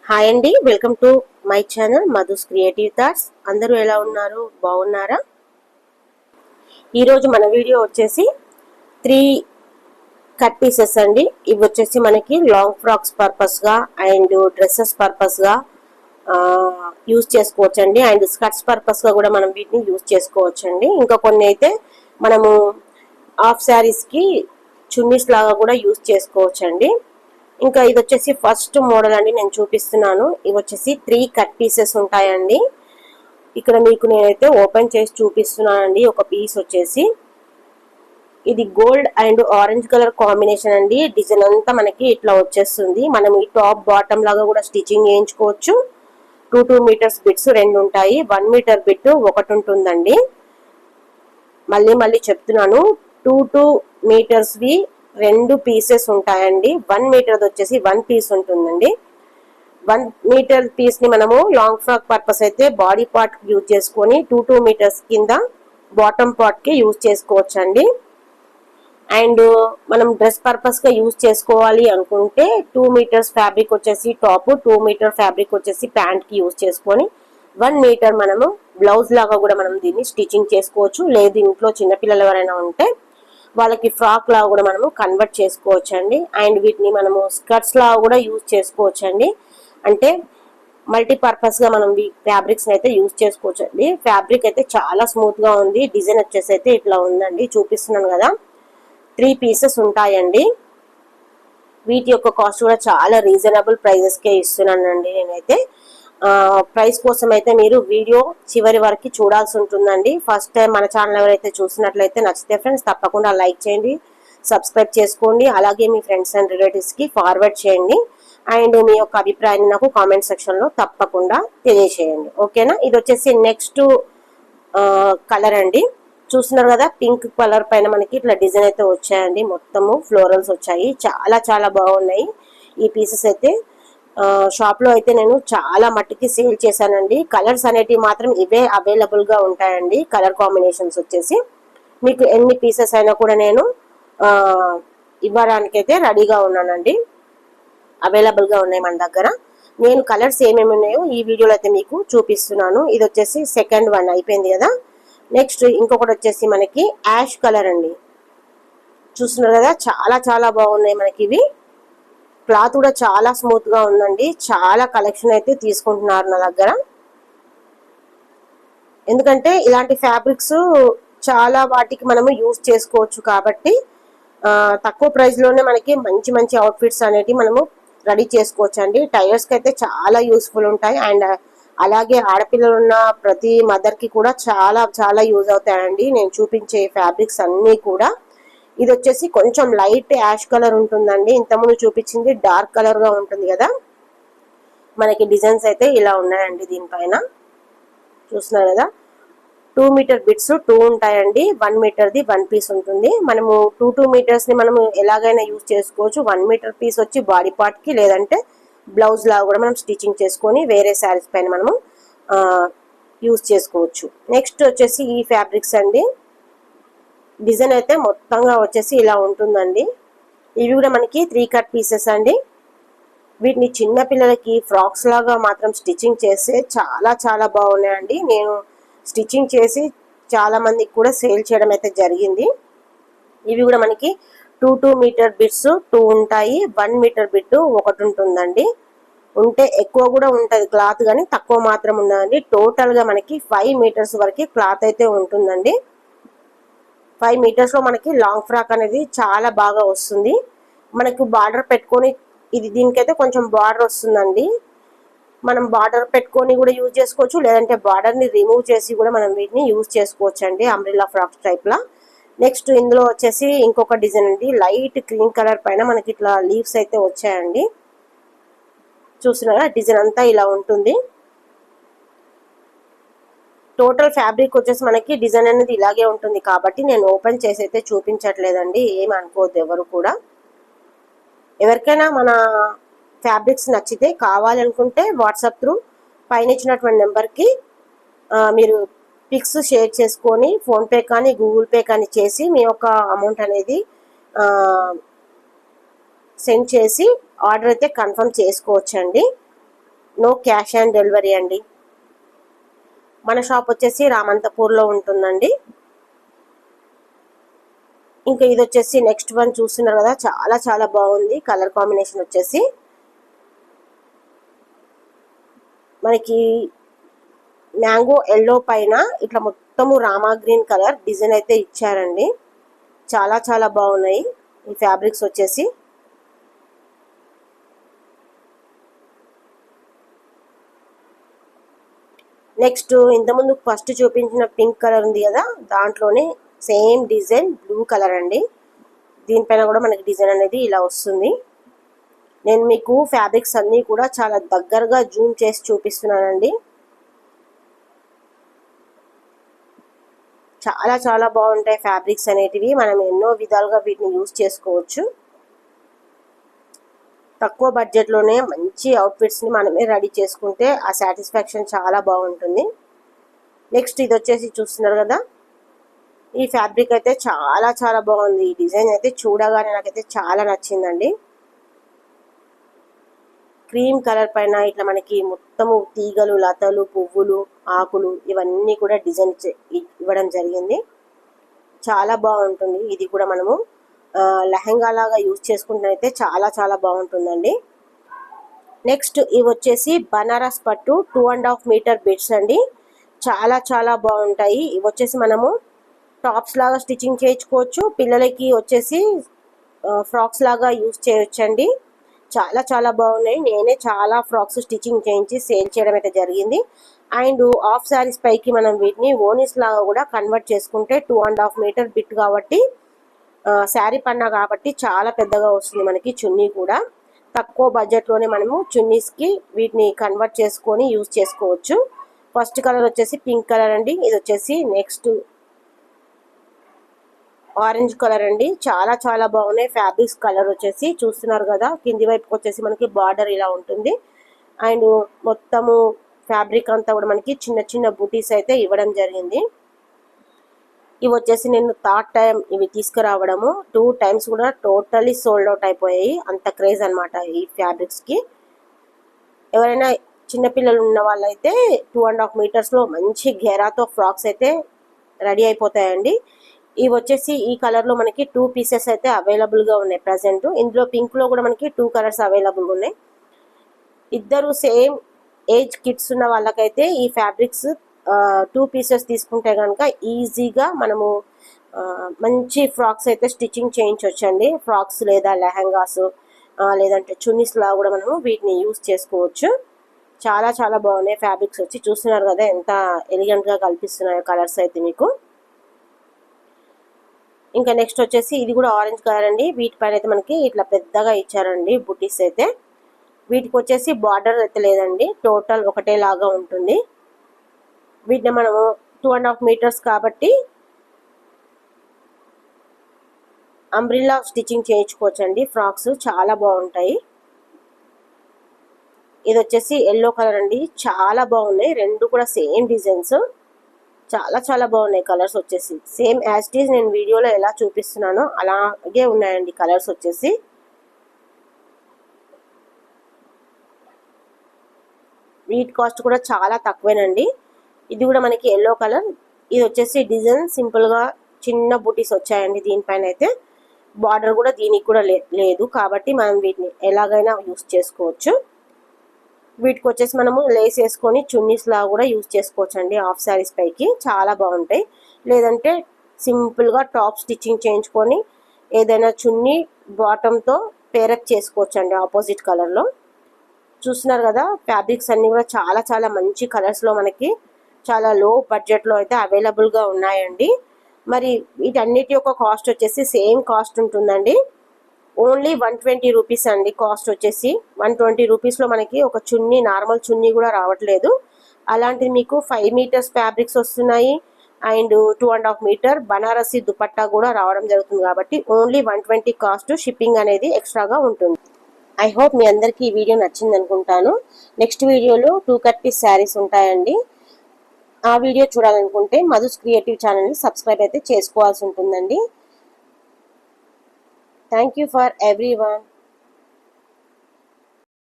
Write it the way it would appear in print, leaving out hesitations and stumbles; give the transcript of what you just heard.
Hi అండి, welcome to my channel Madhu's creative thoughts. అందరూ ఎలా ఉన్నారు? బాగున్నారా? ఈరోజు మన వీడియో వచ్చేసి 3 కట్ పీసెస్ అండి. ఇవి వచ్చేసి మనకి లాంగ్ ఫ్రాక్స్ పర్పస్గా అండ్ డ్రెస్సెస్ పర్పస్గా యూజ్ చేసుకోవచ్చండి. అండ్ స్కర్ట్స్ పర్పస్గా కూడా మనం వీటిని యూజ్ చేసుకోవచ్చండి. ఇంకా కొన్ని అయితే మనము హాఫ్ శారీస్కి చున్నీస్ లాగా కూడా యూజ్ చేసుకోవచ్చండి. ఇంకా ఇది వచ్చేసి ఫస్ట్ మోడల్ అండి, నేను చూపిస్తున్నాను. ఇవి వచ్చేసి 3 కట్ పీసెస్ ఉంటాయండి. ఇక్కడ మీకు నేనైతే ఓపెన్ చేసి చూపిస్తున్నానండి. ఒక పీస్ వచ్చేసి ఇది gold and orange colour combination అండి. డిజైన్ అంతా మనకి ఇట్లా వచ్చేస్తుంది. మనం ఈ టాప్ బాటమ్ లాగా కూడా స్టిచ్చింగ్ చేయించుకోవచ్చు. 2 మీటర్స్ బిట్స్ 2 ఉంటాయి. 1 మీటర్ బిట్ ఒకటి ఉంటుందండి. మళ్ళీ చెప్తున్నాను, 2 మీటర్స్వి 2 పీసెస్ ఉంటాయండి. 1 మీటర్ వచ్చేసి 1 పీస్ ఉంటుందండి. 1 మీటర్ పీస్ ని మనము లాంగ్ ఫ్రాక్ పర్పస్ అయితే బాడీ పార్ట్ యూజ్ చేసుకొని 2 మీటర్స్ కింద బాటమ్ పార్ట్ కి యూజ్ చేసుకోవచ్చండి. అండ్ మనం డ్రెస్ పర్పస్ గా యూజ్ చేసుకోవాలి అనుకుంటే 2 మీటర్స్ ఫ్యాబ్రిక్ వచ్చేసి టాప్, 2 మీటర్ ఫ్యాబ్రిక్ వచ్చేసి ప్యాంట్ కి యూజ్ చేసుకొని 1 మీటర్ మనము బ్లౌజ్ లాగా కూడా మనం దీన్ని స్టిచ్చింగ్ చేసుకోవచ్చు. లేదు ఇంట్లో చిన్నపిల్లలు ఎవరైనా ఉంటే వాళ్ళకి ఫ్రాక్ లాగా కూడా మనము కన్వర్ట్ చేసుకోవచ్చు అండి. అండ్ వీటిని మనము స్కర్ట్స్ లాగా కూడా యూజ్ చేసుకోవచ్చు అండి. అంటే మల్టీపర్పస్ గా మనం ఫ్యాబ్రిక్స్ అయితే యూజ్ చేసుకోవచ్చు అండి. ఫ్యాబ్రిక్ అయితే చాలా స్మూత్ గా ఉంది. డిజైన్ వచ్చేసి అయితే ఇట్లా ఉందండి, చూపిస్తున్నాను కదా. 3 పీసెస్ ఉంటాయండి. వీటి యొక్క కాస్ట్ కూడా చాలా రీజనబుల్ ప్రైజెస్ కే ఇస్తున్నానండి నేనైతే. ప్రైస్ కోసం అయితే మీరు వీడియో చివరి వరకు చూడాల్సి ఉంటుందండి. ఫస్ట్ టైం మన ఛానల్ ఎవరైతే చూసినట్లయితే నచ్చితే ఫ్రెండ్స్ తప్పకుండా లైక్ చేయండి, సబ్స్క్రైబ్ చేసుకోండి. అలాగే మీ ఫ్రెండ్స్ అండ్ రిలేటివ్స్ కి ఫార్వర్డ్ చేయండి. అండ్ మీ యొక్క అభిప్రాయాన్ని నాకు కామెంట్ సెక్షన్ లో తప్పకుండా తెలియజేయండి. ఓకేనా? ఇది వచ్చేసి నెక్స్ట్ కలర్ అండి. చూస్తున్నారు కదా, పింక్ కలర్ పైన మనకి ఇట్లా డిజైన్ అయితే వచ్చాయండి. మొత్తము ఫ్లోరల్స్ వచ్చాయి. చాలా బాగున్నాయి ఈ పీసెస్ అయితే. షాప్ లో అయితే నేను చాలా మట్టికి సేల్ చేశానండి. కలర్స్ అనేటివి మాత్రం ఇవే అవైలబుల్ గా ఉంటాయండి. కలర్ కాంబినేషన్స్ వచ్చేసి మీకు ఎన్ని పీసెస్ అయినా కూడా నేను ఇవ్వడానికైతే రెడీగా ఉన్నానండి. అవైలబుల్ గా ఉన్నాయి మన దగ్గర. నేను కలర్స్ ఏమేమి ఉన్నాయో ఈ వీడియోలో అయితే మీకు చూపిస్తున్నాను. ఇది వచ్చేసి సెకండ్ వన్ అయిపోయింది కదా. నెక్స్ట్ ఇంకొకటి వచ్చేసి మనకి యాష్ కలర్ అండి. చూస్తున్నారు కదా, చాలా బాగున్నాయి మనకి ఇవి. క్లాత్ కూడా చాలా స్మూత్ గా ఉందండి. చాలా కలెక్షన్ అయితే తీసుకుంటున్నారు నా దగ్గర. ఎందుకంటే ఇలాంటి ఫ్యాబ్రిక్స్ చాలా వాటికి మనము యూజ్ చేసుకోవచ్చు కాబట్టి తక్కువ ప్రైస్ లోనే మనకి మంచి అవుట్ఫిట్స్ అనేవి మనము రెడీ చేసుకోవచ్చు అండి. టైలర్స్ కి అయితే చాలా యూస్ఫుల్ ఉంటాయి. అండ్ అలాగే ఆడపిల్లలు ఉన్న ప్రతి మదర్ కి కూడా చాలా యూజ్ అవుతాయండి నేను చూపించే ఫ్యాబ్రిక్స్ అన్ని కూడా. ఇది వచ్చేసి కొంచెం లైట్ యాష్ కలర్ ఉంటుందండి. ఇంతకుముందు చూపించింది డార్క్ కలర్ గా ఉంటుంది కదా. మనకి డిజైన్స్ అయితే ఇలా ఉన్నాయండి. దీనిపైన చూస్తున్నారు కదా, 2 మీటర్ బిట్స్ 2 ఉంటాయండి. 1 మీటర్ది 1 పీస్ ఉంటుంది. మనము 2 మీటర్స్ ని మనము ఎలాగైనా యూజ్ చేసుకోవచ్చు. 1 మీటర్ పీస్ వచ్చి బాడీ పార్ట్ కి, లేదంటే బ్లౌజ్ లాగా కూడా మనం స్టిచ్చింగ్ చేసుకొని వేరే శారీస్ పైన మనము యూజ్ చేసుకోవచ్చు. నెక్స్ట్ వచ్చేసి ఈ ఫ్యాబ్రిక్స్ అండి. డిజైన్ అయితే మొత్తంగా వచ్చేసి ఇలా ఉంటుందండి. ఇవి కూడా మనకి 3 కట్ పీసెస్ అండి. వీటిని చిన్న పిల్లలకి ఫ్రాక్స్ లాగా మాత్రం స్టిచ్చింగ్ చేస్తే చాలా బాగున్నాయండి. నేను స్టిచ్చింగ్ చేసి చాలా మందికి కూడా సేల్ చేయడం అయితే జరిగింది. ఇవి కూడా మనకి 2 మీటర్ బిట్స్ 2 ఉంటాయి. 1 మీటర్ బిట్ ఒకటి ఉంటుందండి. ఉంటే ఎక్కువ కూడా ఉంటది క్లాత్, కానీ తక్కువ మాత్రం ఉన్నదండి. టోటల్ గా మనకి 5 మీటర్స్ వరకు క్లాత్ అయితే ఉంటుందండి. 5 మీటర్స్ లో మనకి లాంగ్ ఫ్రాక్ అనేది చాలా బాగా వస్తుంది. మనకు బార్డర్ పెట్టుకొని, ఇది దీనికైతే కొంచెం బార్డర్ వస్తుందండి. మనం బార్డర్ పెట్టుకొని కూడా యూజ్ చేసుకోవచ్చు, లేదంటే బార్డర్ ని రిమూవ్ చేసి కూడా మనం వీటిని యూజ్ చేసుకోవచ్చు అండి, అంబ్రెల్లా ఫ్రాక్స్ టైప్ లా. నెక్స్ట్ ఇందులో వచ్చేసి ఇంకొక డిజైన్ అండి. లైట్ క్రీమ్ కలర్ పైన మనకి ఇట్లా లీవ్స్ అయితే వచ్చాయండి. చూస్తున్నారా, డిజైన్ అంతా ఇలా ఉంటుంది. టోటల్ ఫ్యాబ్రిక్ వచ్చేసి మనకి డిజైన్ అనేది ఇలాగే ఉంటుంది కాబట్టి నేను ఓపెన్ చేసి అయితే చూపించట్లేదండి. ఏమి అనుకోవద్దు ఎవరు కూడా. ఎవరికైనా మన ఫ్యాబ్రిక్స్ నచ్చితే కావాలనుకుంటే వాట్సాప్ త్రూ పైన ఇచ్చినటువంటి నెంబర్కి మీరు పిక్స్ షేర్ చేసుకొని ఫోన్పే కానీ గూగుల్ పే కానీ చేసి మీ యొక్క అమౌంట్ అనేది సెండ్ చేసి ఆర్డర్ అయితే కన్ఫర్మ్ చేసుకోవచ్చండి. నో క్యాష్ ఆన్ డెలివరీ అండి. మన షాప్ వచ్చేసి రామంతపూర్లో ఉంటుందండి. ఇంకా ఇది వచ్చేసి నెక్స్ట్ వన్ చూస్తున్నారు కదా, చాలా చాలా బాగుంది. కలర్ కాంబినేషన్ వచ్చేసి మనకి మ్యాంగో ఎల్లో పైన ఇట్లా మొత్తము రామా గ్రీన్ కలర్ డిజైన్ అయితే ఇచ్చారండి. చాలా చాలా బాగున్నాయి ఈ ఫ్యాబ్రిక్స్ వచ్చేసి. నెక్స్ట్ ఇంతకుముందు ఫస్ట్ చూపించిన పింక్ కలర్ ఉంది కదా, దాంట్లోనే సేమ్ డిజైన్ బ్లూ కలర్ అండి. దీనిపైన కూడా మనకి డిజైన్ అనేది ఇలా వస్తుంది. నేను మీకు ఫ్యాబ్రిక్స్ అన్నీ కూడా చాలా దగ్గరగా జూమ్ చేసి చూపిస్తున్నానండి. చాలా చాలా బాగుంటాయి ఫ్యాబ్రిక్స్ అనేటివి. మనం ఎన్నో విధాలుగా వీటిని యూజ్ చేసుకోవచ్చు. తక్కువ బడ్జెట్లోనే మంచి అవుట్ఫిట్స్ని మనమే రెడీ చేసుకుంటే ఆ సాటిస్ఫాక్షన్ చాలా బాగుంటుంది. నెక్స్ట్ ఇది వచ్చేసి చూస్తున్నారు కదా, ఈ ఫ్యాబ్రిక్ అయితే చాలా చాలా బాగుంది. ఈ డిజైన్ అయితే చూడగానే నాకైతే చాలా నచ్చిందండి. క్రీమ్ కలర్ పైన ఇట్లా మనకి మొత్తము తీగలు, లతలు, పువ్వులు, ఆకులు ఇవన్నీ కూడా డిజైన్ ఇవ్వడం జరిగింది. చాలా బాగుంటుంది. ఇది కూడా మనము లెహంగా లాగా యూజ్ చేసుకుంటే అయితే చాలా చాలా బాగుంటుందండి. నెక్స్ట్ ఇవి వచ్చేసి బనారస్ పట్టు 2.5 మీటర్ బిట్స్ అండి. చాలా చాలా బాగుంటాయి. ఇవి వచ్చేసి మనము టాప్స్ లాగా స్టిచ్చింగ్ చేయించుకోవచ్చు. పిల్లలకి వచ్చేసి ఫ్రాక్స్ లాగా యూజ్ చేయొచ్చండి. చాలా చాలా బాగున్నాయి. నేనే చాలా ఫ్రాక్స్ స్టిచ్చింగ్ చేయించి సేల్ చేయడం అయితే జరిగింది. అండ్ హాఫ్ శారీస్ పైకి మనం వీటిని ఓనీస్ లాగా కూడా కన్వర్ట్ చేసుకుంటే 2.5 మీటర్ బిట్ కాబట్టి శారీ పన్నా కాబట్టి చాలా పెద్దగా వస్తుంది మనకి చున్నీ కూడా. తక్కువ బడ్జెట్లోనే మనము చున్నీస్కి వీటిని కన్వర్ట్ చేసుకొని యూజ్ చేసుకోవచ్చు. ఫస్ట్ కలర్ వచ్చేసి పింక్ కలర్ అండి. ఇది వచ్చేసి నెక్స్ట్ ఆరెంజ్ కలర్ అండి. చాలా చాలా బాగున్నాయి ఫ్యాబ్రిక్స్. కలర్ వచ్చేసి చూస్తున్నారు కదా, కింది వైపుకి వచ్చేసి మనకి బార్డర్ ఇలా ఉంటుంది. అండ్ మొత్తము ఫ్యాబ్రిక్ అంతా కూడా మనకి చిన్న చిన్న బూటీస్ అయితే ఇవ్వడం జరిగింది. ఇవి వచ్చేసి నేను థర్డ్ టైం ఇవి తీసుకురావడము. 2 times కూడా టోటల్లీ సోల్డ్ అవుట్ అయిపోయాయి. అంత క్రేజ్ అనమాట ఈ ఫ్యాబ్రిక్స్కి. ఎవరైనా చిన్నపిల్లలు ఉన్న వాళ్ళైతే 2.5 మీటర్స్లో మంచి గేరాతో ఫ్రాక్స్ అయితే రెడీ అయిపోతాయండి. ఇవి వచ్చేసి ఈ కలర్లో మనకి 2 pieces అయితే అవైలబుల్గా ఉన్నాయి ప్రజెంట్. ఇందులో పింక్లో కూడా మనకి 2 colors అవైలబుల్గా ఉన్నాయి. ఇద్దరు సేమ్ ఏజ్ కిడ్స్ ఉన్న వాళ్ళకైతే ఈ ఫ్యాబ్రిక్స్ 2 pieces తీసుకుంటే కనుక ఈజీగా మనము మంచి ఫ్రాక్స్ అయితే స్టిచ్చింగ్ చేయించవచ్చండి. ఫ్రాక్స్ లేదా లెహంగాస్ లేదంటే చున్నీస్ లా కూడా మనము వీటిని యూజ్ చేసుకోవచ్చు. చాలా చాలా బాగున్నాయి ఫ్యాబ్రిక్స్ వచ్చి. చూస్తున్నారు కదా ఎంత ఎలిగెంట్గా కల్పిస్తున్నాయో కలర్స్ అయితే మీకు. ఇంకా నెక్స్ట్ వచ్చేసి ఇది కూడా ఆరెంజ్ కలర్ అండి. వీటిపైన అయితే మనకి ఇట్లా పెద్దగా ఇచ్చారండి బుటీస్ అయితే. వీటికి వచ్చేసి బార్డర్ అయితే లేదండి, టోటల్ ఒకటే లాగా ఉంటుంది. వీటిని మనము 2.5 మీటర్స్ కాబట్టి అంబ్రిల్లా స్టిచ్చింగ్ చేయించుకోవచ్చు అండి. ఫ్రాక్స్ చాలా బాగుంటాయి. ఇది వచ్చేసి ఎల్లో కలర్ అండి. చాలా బాగున్నాయి. రెండు కూడా సేమ్ డిజైన్స్. చాలా చాలా బాగున్నాయి కలర్స్ వచ్చేసి. సేమ్ యాజ్ ఇట్ ఈజ్ నేను వీడియోలో ఎలా చూపిస్తున్నానో అలాగే ఉన్నాయండి కలర్స్ వచ్చేసి. వీటి కాస్ట్ కూడా చాలా తక్కువేనండి. ఇది కూడా మనకి ఎల్లో కలర్. ఇది వచ్చేసి డిజైన్ సింపుల్గా చిన్న బూటీస్ వచ్చాయండి దీనిపైన అయితే. బార్డర్ కూడా దీనికి కూడా లేదు కాబట్టి మనం వీటిని ఎలాగైనా యూస్ చేసుకోవచ్చు. వీటికి వచ్చేసి మనము లేస్ వేసుకొని చున్నీస్ లా కూడా యూజ్ చేసుకోవచ్చు అండి హాఫ్ శారీస్ పైకి. చాలా బాగుంటాయి. లేదంటే సింపుల్గా టాప్ స్టిచ్చింగ్ చేయించుకొని ఏదైనా చున్నీ బాటంతో పేరప్ చేసుకోవచ్చు అండి ఆపోజిట్ కలర్లో. చూస్తున్నారు కదా ఫ్యాబ్రిక్స్ అన్నీ కూడా చాలా చాలా మంచి కలర్స్లో మనకి చాలా లో బడ్జెట్లో అయితే అవైలబుల్గా ఉన్నాయండి. మరి వీటన్నిటి యొక్క కాస్ట్ వచ్చేసి సేమ్ కాస్ట్ ఉంటుందండి. ఓన్లీ 120 రూపీస్ అండి కాస్ట్ వచ్చేసి. 120 రూపీస్లో మనకి ఒక చున్నీ, నార్మల్ చున్నీ కూడా రావట్లేదు. అలాంటిది మీకు 5 మీటర్స్ ఫ్యాబ్రిక్స్ వస్తున్నాయి. అండ్ 2.5 మీటర్ బనారసి దుపట్టా కూడా రావడం జరుగుతుంది కాబట్టి ఓన్లీ 120 కాస్ట్. షిప్పింగ్ అనేది ఎక్స్ట్రాగా ఉంటుంది. ఐ హోప్ మీ అందరికీ ఈ వీడియో నచ్చింది అనుకుంటాను. నెక్స్ట్ వీడియోలో 2 కట్ పీస్ శారీస్ ఉంటాయండి. ఆ వీడియో చూడాలనుకుంటే మధుస్ క్రియేటివ్ ఛానల్ని సబ్స్క్రైబ్ అయితే చేసుకోవాల్సి ఉంటుందండి. Thank you for everyone.